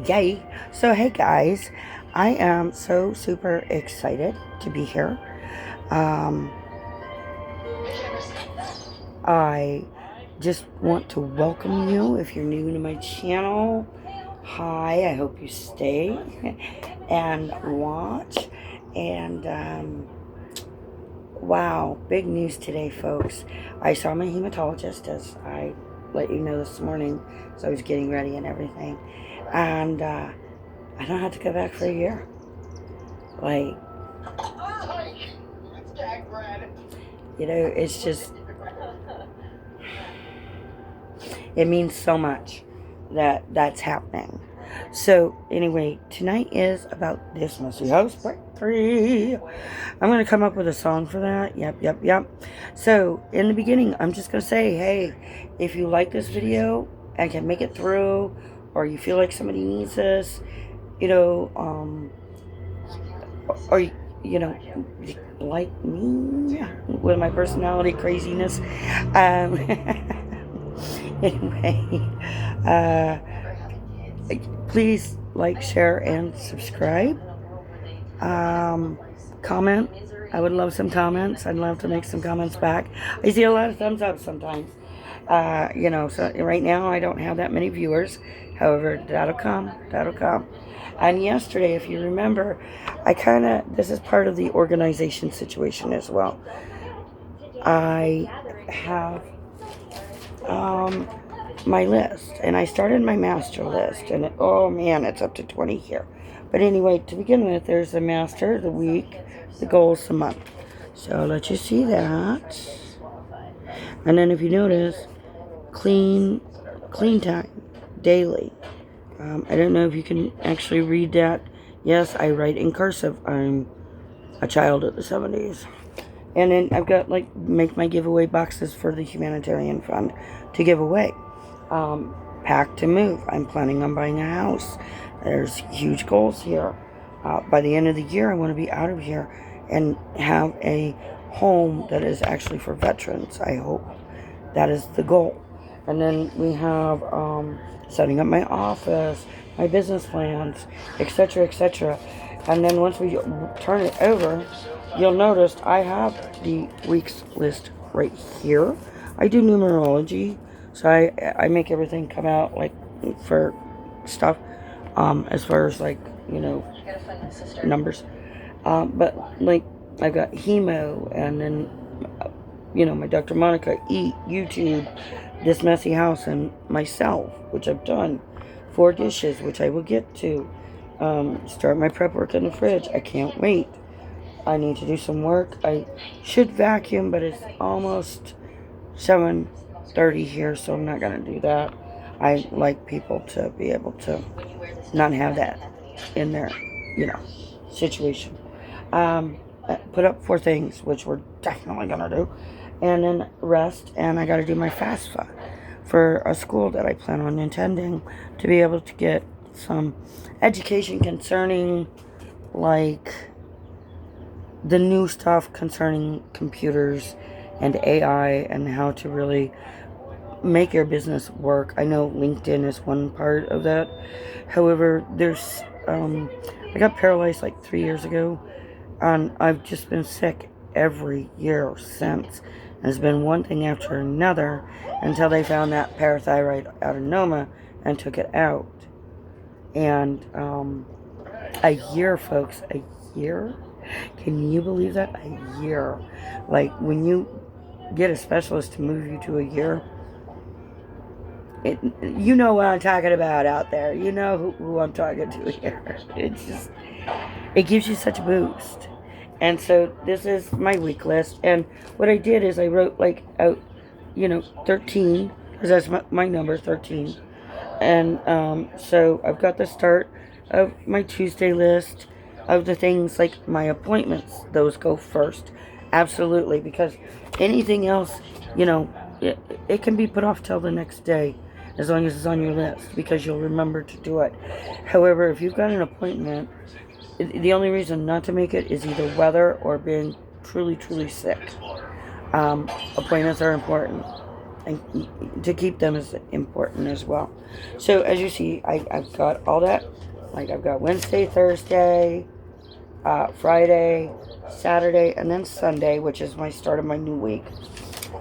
Yay! So, hey guys, I am so super excited to be here. Um, I just want to welcome you if you're new to my channel. Hi, I hope you stay and watch. And wow, big news today, folks. I saw my hematologist as I let you know this morning, so I was getting ready and everything. And I don't have to go back for a year. Like, it's just, it means so much that that's happening. So, anyway, tonight is about this messy house part 3. I'm going to come up with a song for that. Yep. So, in the beginning, I'm just going to say, hey, if you like this video and can make it through, or you feel like somebody needs this, or like me with my personality craziness. Um, anyway, uh, please like, share, and subscribe. Comment. I would love some comments. I'd love to make some comments back. I see a lot of thumbs up sometimes. So right now I don't have that many viewers. However, that'll come. And yesterday, if you remember, this is part of the organization situation as well. I have my list, and I started my master list, and oh man, it's up to 20 here. But anyway, to begin with, there's the master, the week, the goals, the month. So I'll let you see that. And then if you notice, clean time, daily. I don't know if you can actually read that. Yes, I write in cursive. I'm a child of the 70s. And then I've got, make my giveaway boxes for the humanitarian fund to give away. Pack to move. I'm planning on buying a house. There's huge goals here. By the end of the year, I want to be out of here and have a home that is actually for veterans. I hope that is the goal. And then we have setting up my office, my business plans, etc. And then once we turn it over, you'll notice I have the week's list right here. I do numerology, so I make everything come out for stuff, as far as numbers. But I've got hemo, and then my Dr. Monica Eat, YouTube, This Messy House, and myself, which I've done. 4 dishes, which I will get to. Start my prep work in the fridge. I can't wait. I need to do some work. I should vacuum, but it's almost 7:30 here, so I'm not going to do that. I like people to be able to not have that in their, situation. Put up 4 things, which we're definitely going to do. And then rest, and I got to do my FAFSA for a school that I plan on attending to be able to get some education concerning, the new stuff concerning computers and AI and how to really make your business work. I know LinkedIn is one part of that. However, there's I got paralyzed 3 years ago, and I've just been sick every year since. And it's been one thing after another until they found that parathyroid adenoma and took it out. And a year, folks, a year? Can you believe that? A year. When you get a specialist to move you to a year, you know what I'm talking about out there. You know who I'm talking to here. It gives you such a boost. And so this is my week list. And what I did is I wrote out, 13, because that's my number, 13. And so I've got the start of my Tuesday list of the things like my appointments. Those go first. Absolutely. Because anything else, it can be put off till the next day, as long as it's on your list, because you'll remember to do it. However, if you've got an appointment, the only reason not to make it is either weather or being truly sick. Appointments are important. and to keep them is important as well. So as you see, I've got all that. Like I've got Wednesday, Thursday, Friday, Saturday, and then Sunday, which is my start of my new week.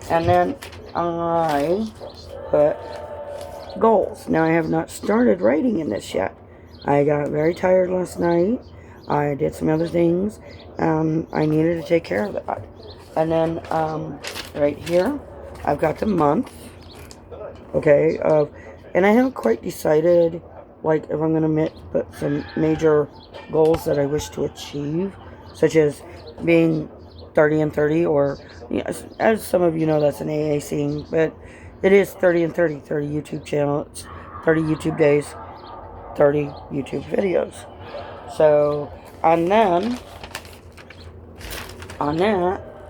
And then I put goals. Now I have not started writing in this yet. I got very tired last night. I did some other things. I needed to take care of that. And then right here, I've got the month. Okay, and I haven't quite decided, like, if I'm gonna put some major goals that I wish to achieve, such as being 30 and 30, or as some of you know, that's an AA scene, but it is 30 and 30, 30 YouTube channels, 30 YouTube days, 30 YouTube videos. So on that,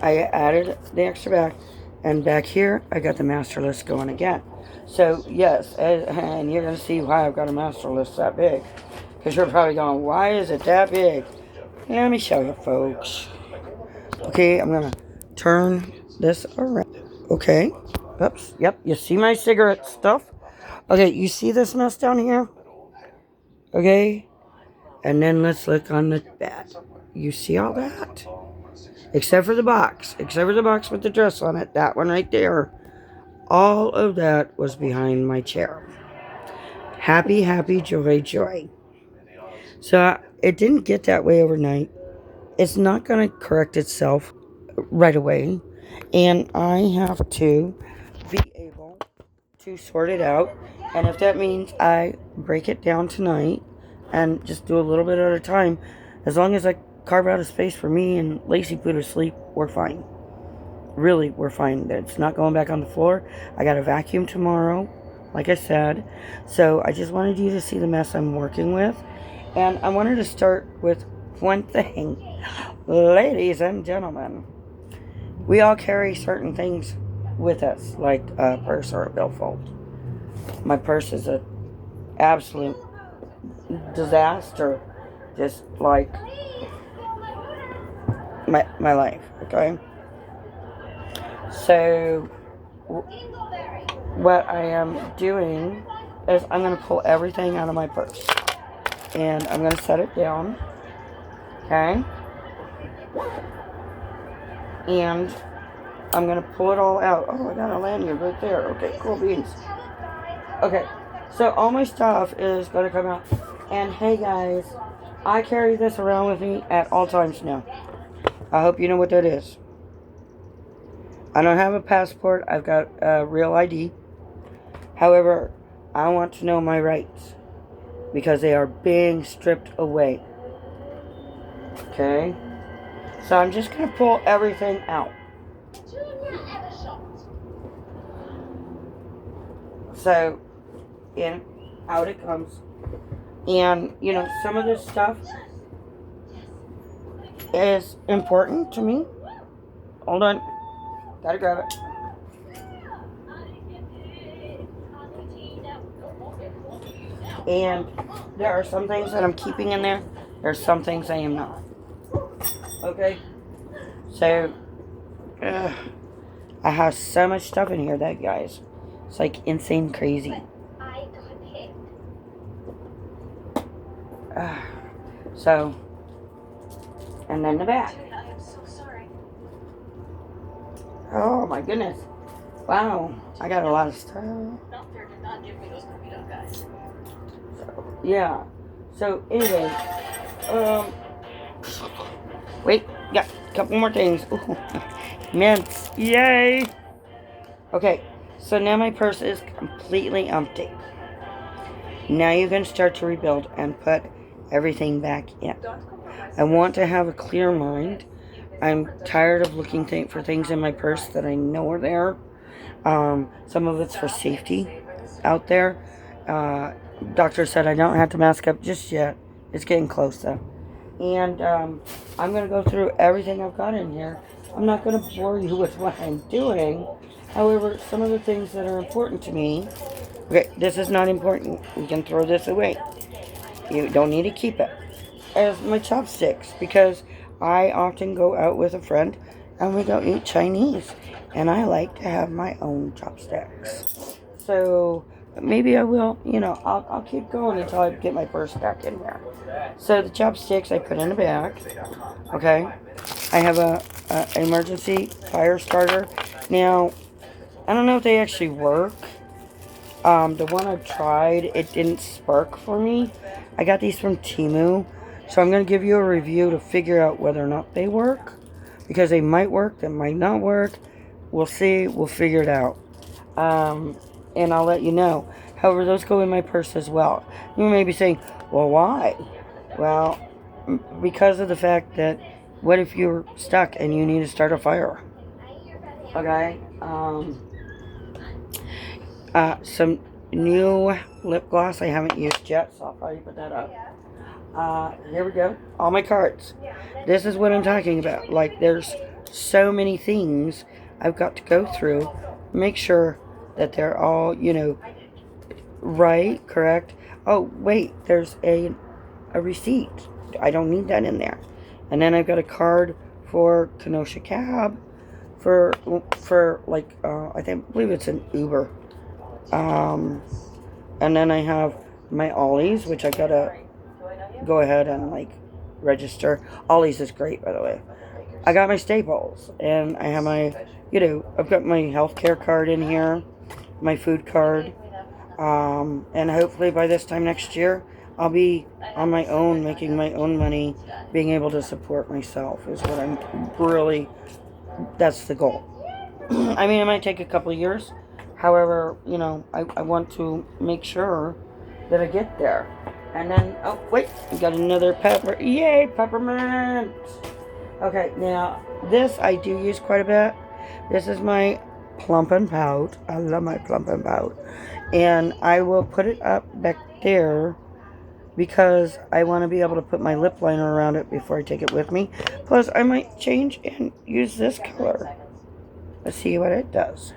I added the extra back, and back here I got the master list going again. So yes, and you're going to see why I've got a master list that big, because you're probably going, why is it that big? Let me show you, folks. Okay, I'm going to turn this around. Okay, oops, yep, you see my cigarette stuff? Okay, you see this mess down here? Okay, and then let's look on the back. You see all that? Except for the box with the dress on it, that one right there. All of that was behind my chair. Happy, happy, joy, joy. So it didn't get that way overnight. It's not going to correct itself right away. And I have to be able to sort it out. And if that means I break it down tonight and just do a little bit at a time, as long as I carve out a space for me and Lacey put her to sleep, we're fine. Really, we're fine. It's not going back on the floor. I got a vacuum tomorrow, like I said. So I just wanted you to see the mess I'm working with. And I wanted to start with one thing. Ladies and gentlemen, we all carry certain things with us, like a purse or a billfold. My purse is an absolute disaster, just like my life, okay? So what I am doing is I'm going to pull everything out of my purse, and I'm going to set it down, okay? And I'm going to pull it all out. Oh, I got a lanyard right there. Okay, cool beans. Okay, so all my stuff is going to come out. And hey guys, I carry this around with me at all times now. I hope you know what that is. I don't have a passport. I've got a real ID. However, I want to know my rights, because they are being stripped away. Okay? So I'm just going to pull everything out. So, in, out it comes. And, you know, some of this stuff is important to me. Hold on. Gotta grab it. And there are some things that I'm keeping in there. There's some things I am not. Okay? So, I have so much stuff in here, that guys. It's like insane crazy. So, and then the back. Oh my goodness. Wow, I got a lot of stuff. So, yeah. So anyway, wait, got a couple more things. Ooh, mints, yay. Okay, so now my purse is completely empty. Now you can start to rebuild and put everything back in. I want to have a clear mind. I'm tired of looking for things in my purse that I know are there. Some of it's for safety out there. Doctor said I don't have to mask up just yet. It's getting close though. And I'm going to go through everything I've got in here. I'm not going to bore you with what I'm doing. However, some of the things that are important to me. Okay, this is not important. You can throw this away. You don't need to keep it. As my chopsticks, because I often go out with a friend and we go eat Chinese. and I like to have my own chopsticks. So maybe I will, I'll keep going until I get my first stack in there. So the chopsticks I put in a bag. Okay, I have a emergency fire starter. Now I don't know if they actually work. The one I tried, it didn't spark for me. I got these from Temu, so I'm going to give you a review to figure out whether or not they work. Because they might work, they might not work. We'll see, we'll figure it out. And I'll let you know. However, those go in my purse as well. You may be saying, well, why? Well, because of the fact that what if you're stuck and you need to start a fire? Okay? Some new lip gloss I haven't used yet, so I'll probably put that up. Here we go. All my cards. This is what I'm talking about. Like, there's so many things I've got to go through. Make sure that they're all, right, correct. Oh, wait, there's a receipt. I don't need that in there. And then I've got a card for Kenosha Cab for like, I believe it's an Uber. And then I have my Ollie's, which I gotta go ahead and like register. Ollie's is great, by the way. I got my Staples, and I have my, I've got my healthcare card in here, my food card, and hopefully by this time next year, I'll be on my own, making my own money, being able to support myself is what I'm really, that's the goal. I mean, it might take a couple of years. However, I want to make sure that I get there. And then, oh, wait, we got another pepper. Yay, peppermint. Okay, now, this I do use quite a bit. This is my Plump and Pout. I love my Plump and Pout. And I will put it up back there because I want to be able to put my lip liner around it before I take it with me. Plus, I might change and use this color. Let's see what it does.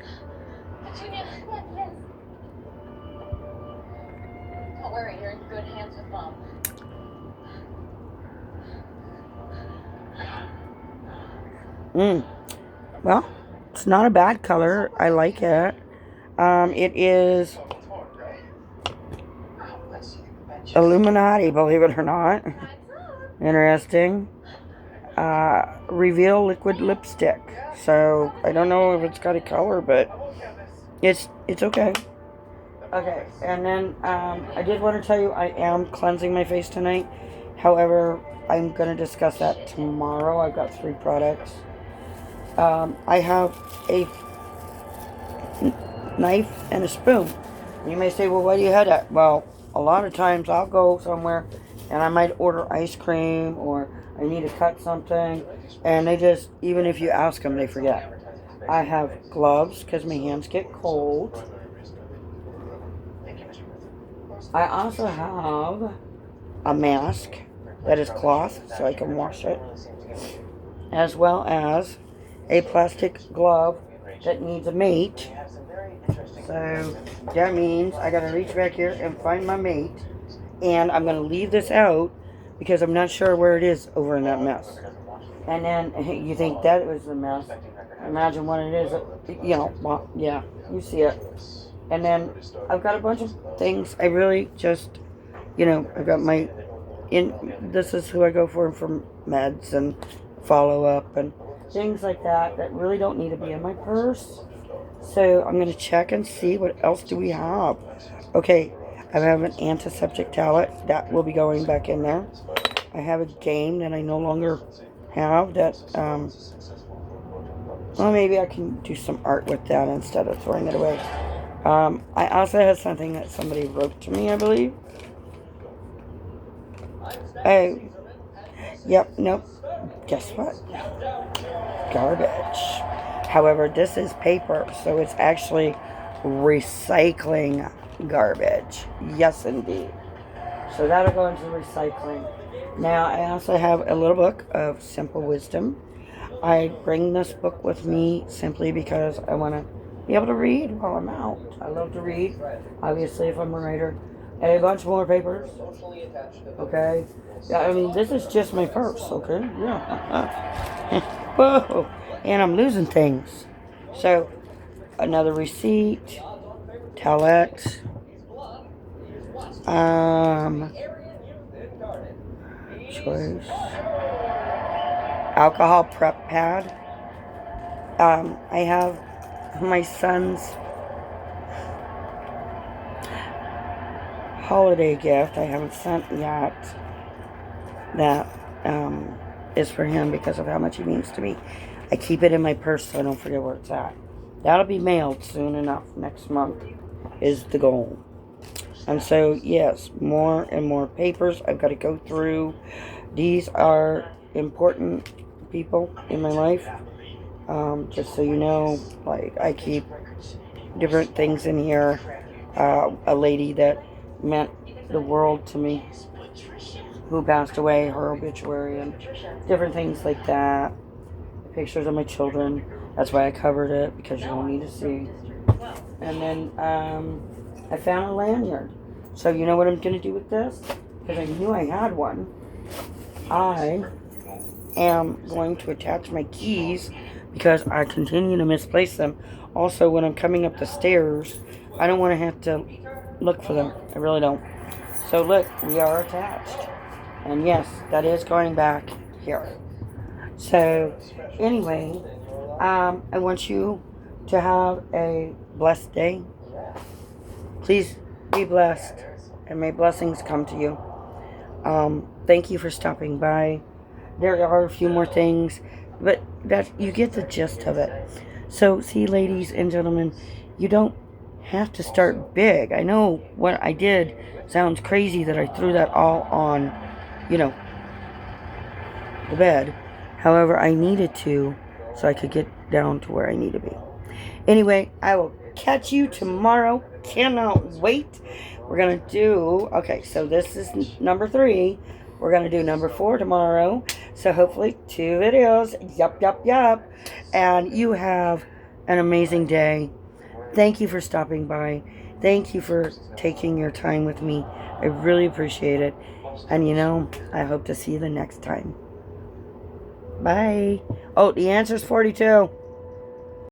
Don't worry, you're in good hands with Mom. Well, it's not a bad color. I like it. It is Illuminati, believe it or not. Interesting. Reveal liquid lipstick. So I don't know if it's got a color, but it's okay. Okay, and then I did want to tell you I am cleansing my face tonight. However, I'm going to discuss that tomorrow. I've got 3 products. I have a knife and a spoon. You may say, well, why do you have that? Well, a lot of times I'll go somewhere and I might order ice cream or I need to cut something, and they just, even if you ask them, they forget. I have gloves because my hands get cold. I also have a mask that is cloth so I can wash it, as well as a plastic glove that needs a mate. So that means I gotta reach back here and find my mate, and I'm gonna leave this out because I'm not sure where it is over in that mess. And then you think that was a mess. Imagine what it is. Well, yeah, you see it. And then I've got a bunch of things. I really just, I've got this is who I go for meds and follow up and things like that really don't need to be in my purse. So I'm going to check and see what else do we have. Okay, I have an antiseptic towel that will be going back in there. I have a game that I no longer have that, well, maybe I can do some art with that instead of throwing it away. I also have something that somebody wrote to me, I believe. Oh, yep, nope. Guess what? Garbage. However, this is paper, so it's actually recycling garbage. Yes, indeed. So that'll go into recycling. Now, I also have a little book of simple wisdom. I bring this book with me simply because I want to be able to read while I'm out. I love to read, obviously, if I'm a writer. And a bunch more papers. Okay? Yeah, I mean, this is just my purse, okay? Yeah. Whoa! And I'm losing things. So, another receipt, Towelettes, choice, alcohol prep pad. I have my son's holiday gift I haven't sent yet. That is for him because of how much he means to me. I keep it in my purse so I don't forget where it's at. That'll be mailed soon enough. Next month is the goal. And so, yes, more and more papers I've got to go through. These are important people in my life. Just so you know, like, I keep different things in here. A lady that meant the world to me, who passed away, her obituary, and different things like that. Pictures of my children. That's why I covered it, because you don't need to see. And then I found a lanyard. So you know what I'm going to do with this? Because I knew I had one. I am going to attach my keys because I continue to misplace them. Also, when I'm coming up the stairs, I don't want to have to look for them. I really don't. So look, we are attached. And yes, that is going back here. So anyway, I want you to have a blessed day. Please be blessed, and may blessings come to you. Thank you for stopping by. There are a few more things, but that you get the gist of it. So, see, ladies and gentlemen, you don't have to start big. I know what I did sounds crazy that I threw that all on, the bed. However, I needed to so I could get down to where I need to be. Anyway, I will catch you tomorrow. Cannot wait. We're going to do, okay, so this is number 3. We're going to do number 4 tomorrow. So hopefully 2 videos. Yup. And you have an amazing day. Thank you for stopping by. Thank you for taking your time with me. I really appreciate it. And I hope to see you the next time. Bye. Oh, the answer's 42.